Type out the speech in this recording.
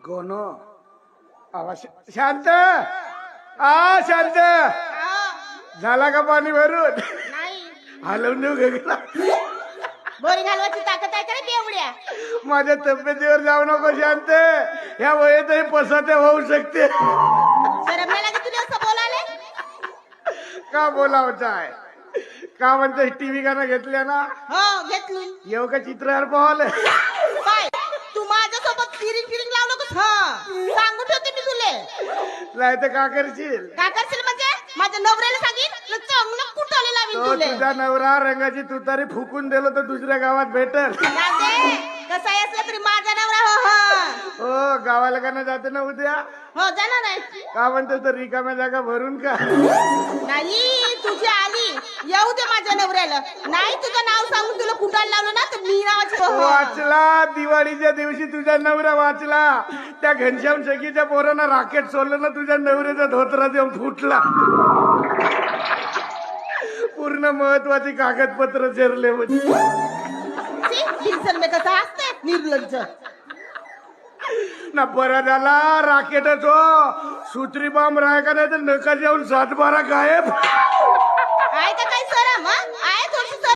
कोण आवाज शांत शांत झाला का पाणी भरून नाही हलवून देऊ गगला बोरिंग हलवायची ताकद आहे का रे बेवड्या? माझ्या तब्येतीवर जाऊ नको शांत ह्या वयातही पसाते होऊ शकते शरम नाही लागत तुला असं बोलायला? का बोलावचं आहे का म्हणते टीव्ही गाणं घेतल्या ना हो घेतली. येऊ का चित्रहार पाहायला काय तू माझ्यासोबत फिरिंग फिरिंग लावू नकोस. सांगून ठेवते मी तुले. नाही तर का करशील काय करशील म्हणजे? माझ्या नवऱ्याला सांगीन तुला चांगलं कुटाले लावीन तो तुले. तुझा नवरा रंगाची तुतारी फुकून दिलो तर दुसऱ्या गावात भेटल राजे कसाही असलं तरी माझा नवरा हो हो हो गावाला का ना जाते ना उद्या हो जाणार आहे. का म्हणतो तर रिकाम्या जागा भरून का नाही तुझी आली येऊ दे माझ्या नवऱ्याला. नाही तुझं नाव सांगून तुला कुटायला लावलं ना तर मी नावाची हो, हो. वाचला दिवाळीच्या दिवशी तुझा नवरा वाचला त्या घनश्याम सखीच्या पोरानं राकेट सोडलं ना तुझ्या नवऱ्याचा धोत्रा देऊन फुटला पूर्ण महत्वाची कागदपत्र चेरले होते हिंसन मे कसं असते निर्लज्ज. ना बरा झाला राकेटच हो सुत्री बॉम्ब राहाय का नाही तर नका जाऊन 7-12 गायब